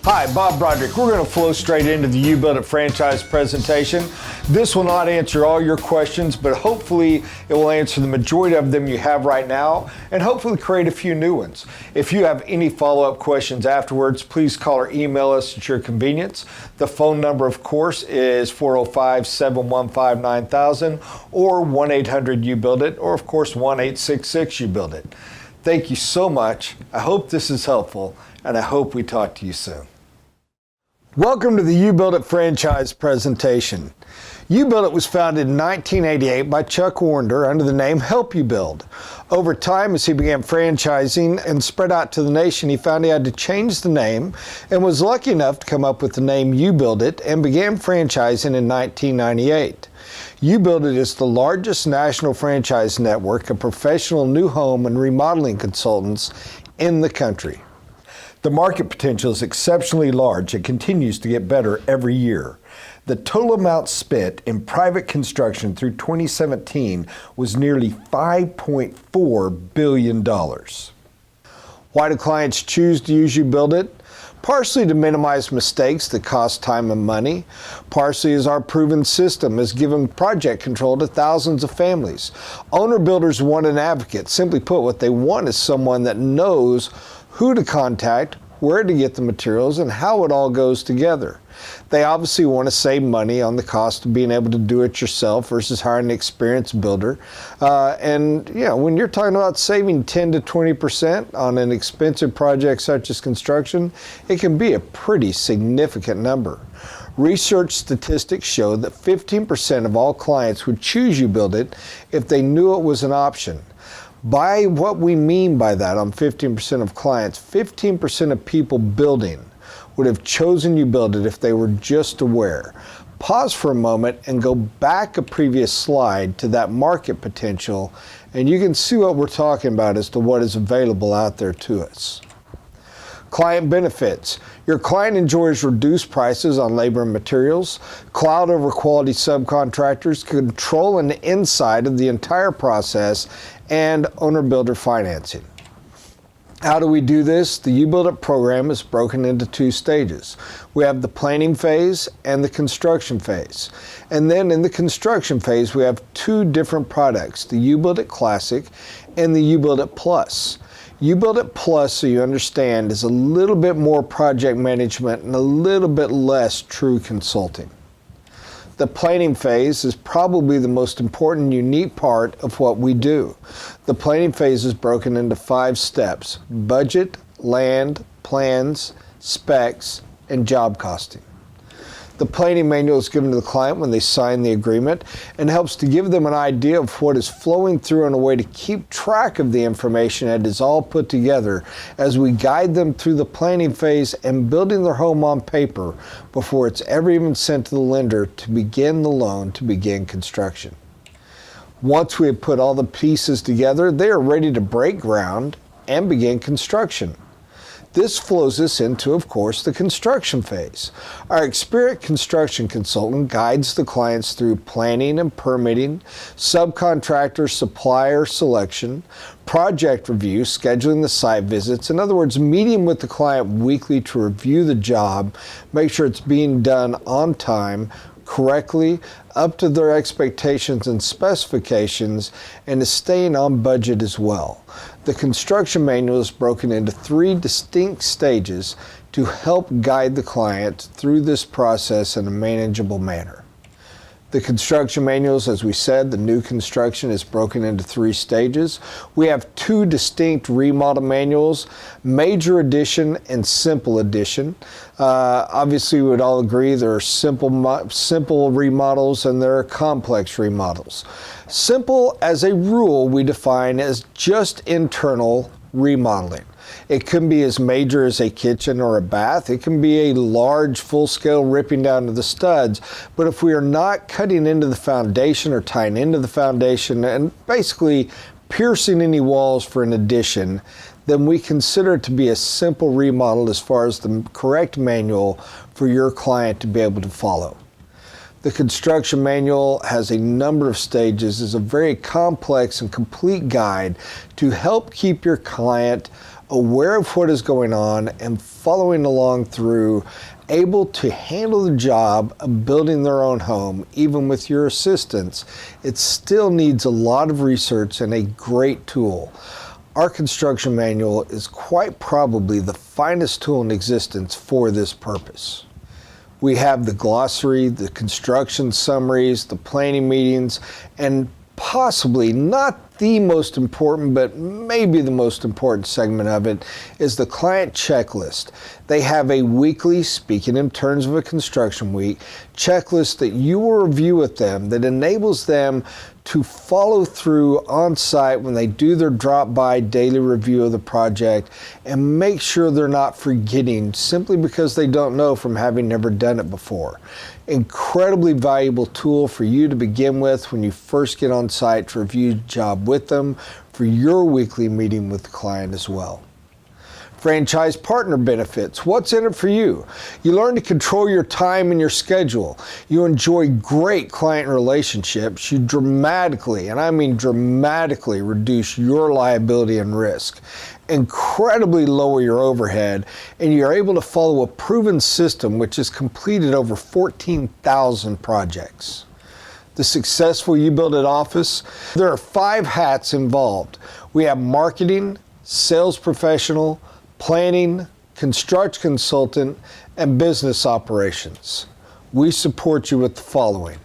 Hi, Bob Broderick. We're going to flow straight into the UBuildIt franchise presentation. This will not answer all your questions, but hopefully it will answer the majority of them you have right now and hopefully create a few new ones. If you have any follow-up questions afterwards, please call or email us at your convenience. The phone number, of course, is 405-715-9000 or 1-800-UBuildIt or, of course, 1-866-UBuildIt. Thank you so much. I hope this is helpful, and I hope we talk to you soon. Welcome to the UBuildIt franchise presentation. UBuildIt was founded in 1988 by Chuck Warner under the name Help You Build. Over time, as he began franchising and spread out to the nation, he found he had to change the name and was lucky enough to come up with the name UBuildIt and began franchising in 1998. UBuildIt is the largest national franchise network of professional new home and remodeling consultants in the country. The market potential is exceptionally large and continues to get better every year. The total amount spent in private construction through 2017 was nearly $5.4 billion. Why do clients choose to use UBuildIt? Partially to minimize mistakes that cost time and money. Partially as our proven system has given project control to thousands of families. Owner builders want an advocate. Simply put, what they want is someone that knows who to contact, where to get the materials, and how it all goes together. They obviously want to save money on the cost of being able to do it yourself versus hiring an experienced builder. And when you're talking about saving 10 to 20% on an expensive project such as construction, it can be a pretty significant number. Research statistics show that 15% of all clients would choose UBuildIt if they knew it was an option. By what we mean by that, on 15% of clients, 15% of people building would have chosen UBuildIt if they were just aware. Pause for a moment and go back a previous slide to that market potential, and you can see what we're talking about as to what is available out there to us. Client benefits. Your client enjoys reduced prices on labor and materials, cloud over quality subcontractors, control and insight of the entire process, and owner-builder financing. How do we do this? The UBuildIt program is broken into two stages. We have the planning phase and the construction phase. And then in the construction phase, we have two different products, the UBuildIt Classic and the UBuildIt Plus. UBuildIt Plus, so you understand, is a little bit more project management and a little bit less true consulting. The planning phase is probably the most important and unique part of what we do. The planning phase is broken into 5 steps: budget, land, plans, specs, and job costing. The planning manual is given to the client when they sign the agreement and helps to give them an idea of what is flowing through in a way to keep track of the information that is all put together as we guide them through the planning phase and building their home on paper before it's ever even sent to the lender to begin the loan to begin construction. Once we have put all the pieces together, they are ready to break ground and begin construction. This flows us into, of course, the construction phase. Our experienced construction consultant guides the clients through planning and permitting, subcontractor supplier selection, project review, scheduling the site visits. In other words, meeting with the client weekly to review the job, make sure it's being done on time, correctly, up to their expectations and specifications, and is staying on budget as well. The construction manual is broken into 3 distinct stages to help guide the client through this process in a manageable manner. The construction manuals, as we said, the new construction is broken into 3 stages. We have 2 distinct remodel manuals, Major Edition and Simple Edition. Obviously, we would all agree there are simple remodels and there are complex remodels. Simple, as a rule, we define as just internal remodeling. It can be as major as a kitchen or a bath. It can be a large, full-scale ripping down to the studs. But if we are not cutting into the foundation or tying into the foundation and basically piercing any walls for an addition, then we consider it to be a simple remodel as far as the correct manual for your client to be able to follow. The construction manual has a number of stages, is a very complex and complete guide to help keep your client aware of what is going on and following along through, able to handle the job of building their own home, even with your assistance, it still needs a lot of research and a great tool. Our construction manual is quite probably the finest tool in existence for this purpose. We have the glossary, the construction summaries, the planning meetings, and possibly not the most important, but maybe the most important segment of it is the client checklist. They have a weekly, speaking in terms of a construction week, checklist that you will review with them that enables them to follow through on site when they do their drop-by daily review of the project and make sure they're not forgetting simply because they don't know from having never done it before. Incredibly valuable tool for you to begin with when you first get on site to review the job with them for your weekly meeting with the client as well. Franchise partner benefits. What's in it for you? You learn to control your time and your schedule. You enjoy great client relationships. You dramatically, and I mean dramatically, reduce your liability and risk. Incredibly lower your overhead, and you're able to follow a proven system which has completed over 14,000 projects. The successful UBuildIt office, there are 5 hats involved. We have marketing, sales professional, planning, construction consultant, and business operations. We support you with the following.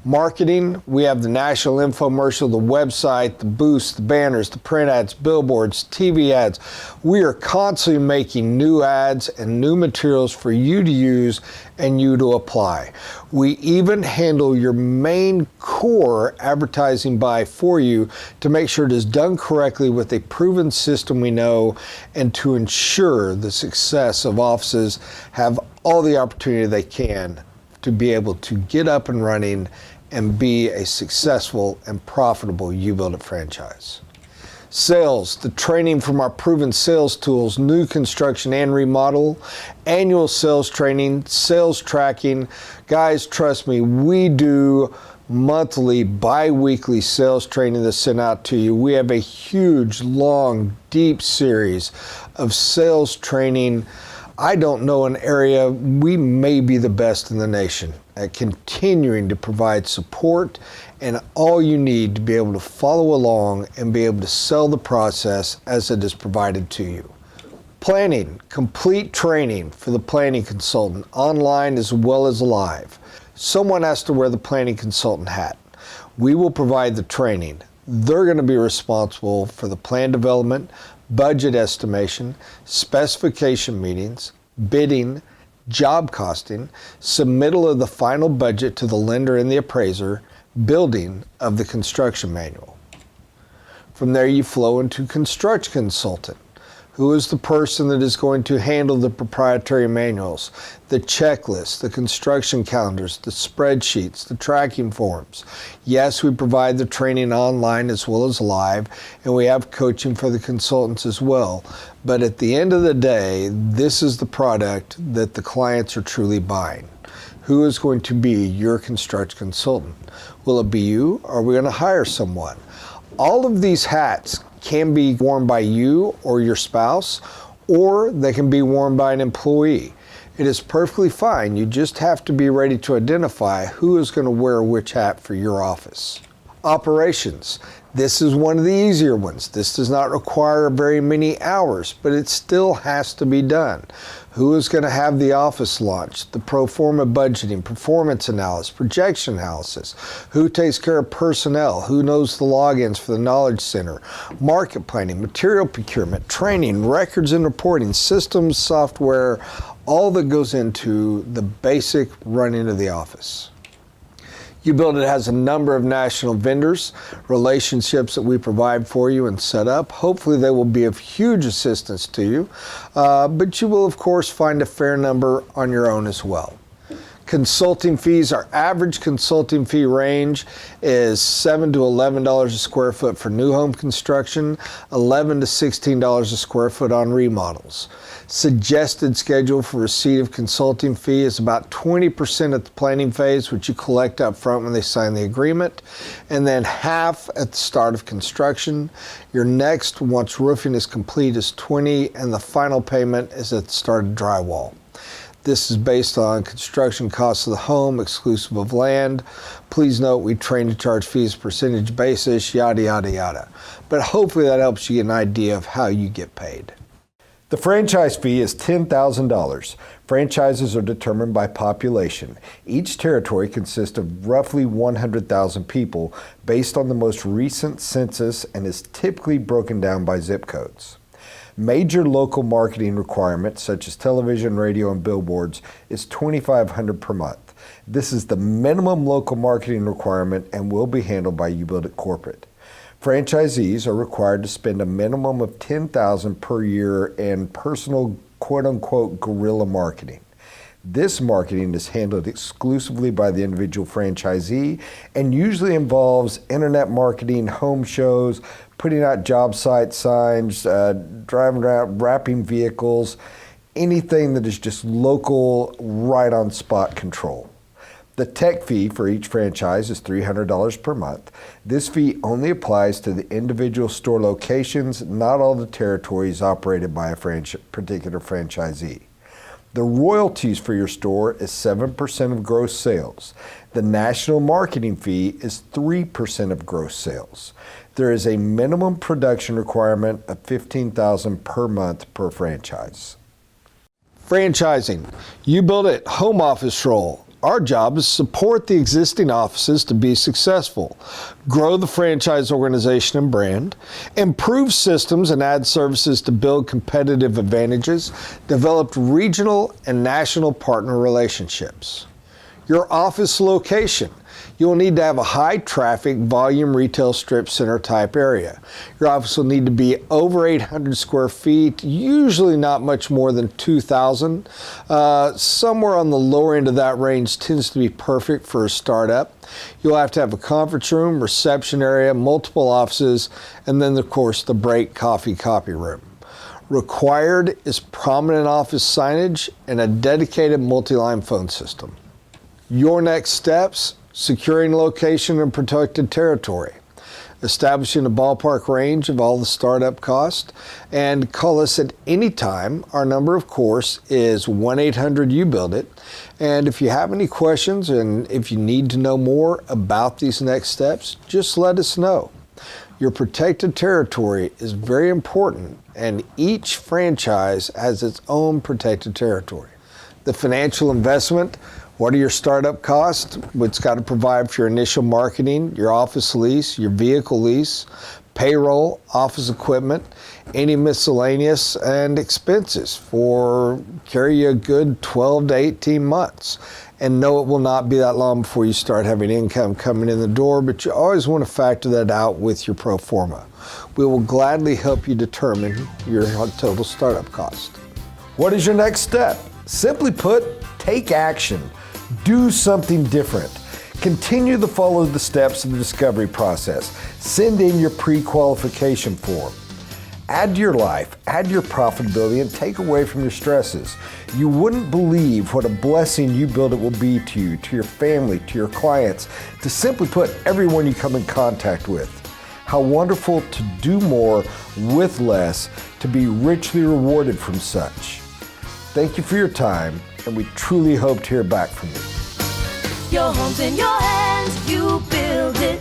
Marketing, we have the national infomercial, the website, the booths, the banners, the print ads, billboards, TV ads. We are constantly making new ads and new materials for you to use and you to apply. We even handle your main core advertising buy for you to make sure it is done correctly with a proven system we know and to ensure the success of offices have all the opportunity they can to be able to get up and running and be a successful and profitable UBuildIt franchise. Sales, the training from our proven sales tools, new construction and remodel, annual sales training, sales tracking. Guys, trust me, we do monthly, bi-weekly sales training that's sent out to you. We have a huge, long, deep series of sales training. I don't know an area, we may be the best in the nation at continuing to provide support and all you need to be able to follow along and be able to sell the process as it is provided to you. Planning, complete training for the planning consultant, online as well as live. Someone has to wear the planning consultant hat. We will provide the training. They're going to be responsible for the plan development, budget estimation, specification meetings, bidding, job costing, submittal of the final budget to the lender and the appraiser, building of the construction manual. From there you flow into construction consultant, who is the person that is going to handle the proprietary manuals, the checklists, the construction calendars, the spreadsheets, the tracking forms. Yes, we provide the training online as well as live, and we have coaching for the consultants as well. But at the end of the day, this is the product that the clients are truly buying. Who is going to be your construction consultant? Will it be you, or are we going to hire someone? All of these hats can be worn by you or your spouse, or they can be worn by an employee. It is perfectly fine. You just have to be ready to identify who is going to wear which hat for your office. Operations. This is one of the easier ones. This does not require very many hours, but it still has to be done. Who is going to have the office launch, the pro forma budgeting, performance analysis, projection analysis? Who takes care of personnel? Who knows the logins for the knowledge center? Market planning, material procurement, training, records and reporting, systems, software, all that goes into the basic running of the office. UBuildIt has a number of national vendors, relationships that we provide for you and set up. Hopefully they will be of huge assistance to you, but you will of course find a fair number on your own as well. Consulting fees, our average consulting fee range is $7 to $11 a square foot for new home construction, $11 to $16 a square foot on remodels. Suggested schedule for receipt of consulting fee is about 20% at the planning phase, which you collect up front when they sign the agreement, and then half at the start of construction. Your next, once roofing is complete, is 20%, and the final payment is at the start of drywall. This is based on construction costs of the home, exclusive of land. Please note we train to charge fees percentage basis, yada, yada, yada. But hopefully that helps you get an idea of how you get paid. The franchise fee is $10,000. Franchises are determined by population. Each territory consists of roughly 100,000 people based on the most recent census and is typically broken down by zip codes. Major local marketing requirements such as television, radio, and billboards is $2,500 per month. This is the minimum local marketing requirement and will be handled by UBuildIt Corporate. Franchisees are required to spend a minimum of $10,000 per year in personal quote-unquote guerrilla marketing. This marketing is handled exclusively by the individual franchisee and usually involves internet marketing, home shows, putting out job site signs, driving around, wrapping vehicles, anything that is just local, right on spot control. The tech fee for each franchise is $300 per month. This fee only applies to the individual store locations, not all the territories operated by a particular franchisee. The royalties for your store is 7% of gross sales. The national marketing fee is 3% of gross sales. There is a minimum production requirement of $15,000 per month per franchise. Franchising, UBuildIt home office role. Our job is to support the existing offices to be successful, grow the franchise organization and brand, improve systems and add services to build competitive advantages, develop regional and national partner relationships. Your office location. You'll need to have a high traffic volume retail strip center type area. Your office will need to be over 800 square feet, usually not much more than 2,000. Somewhere on the lower end of that range tends to be perfect for a startup. You'll have to have a conference room, reception area, multiple offices, and then of course the break copy room. Required is prominent office signage and a dedicated multi-line phone system. Your next steps: securing location and protected territory, establishing a ballpark range of all the startup costs, and call us at any time. Our number, of course, is 1-800-UBuildIt. And if you have any questions and if you need to know more about these next steps, just let us know. Your protected territory is very important, and each franchise has its own protected territory. The financial investment: what are your startup costs? What's got to provide for your initial marketing, your office lease, your vehicle lease, payroll, office equipment, any miscellaneous and expenses for carry you a good 12 to 18 months. And no, it will not be that long before you start having income coming in the door, but you always want to factor that out with your pro forma. We will gladly help you determine your total startup cost. What is your next step? Simply put, take action. Do something different. Continue to follow the steps of the discovery process. Send in your pre-qualification form. Add to your life, add to your profitability, and take away from your stresses. You wouldn't believe what a blessing UBuildIt will be to you, to your family, to your clients, to simply put, everyone you come in contact with. How wonderful to do more with less, to be richly rewarded from such. Thank you for your time, and we truly hope to hear back from you. Your home's in your hands, you build it.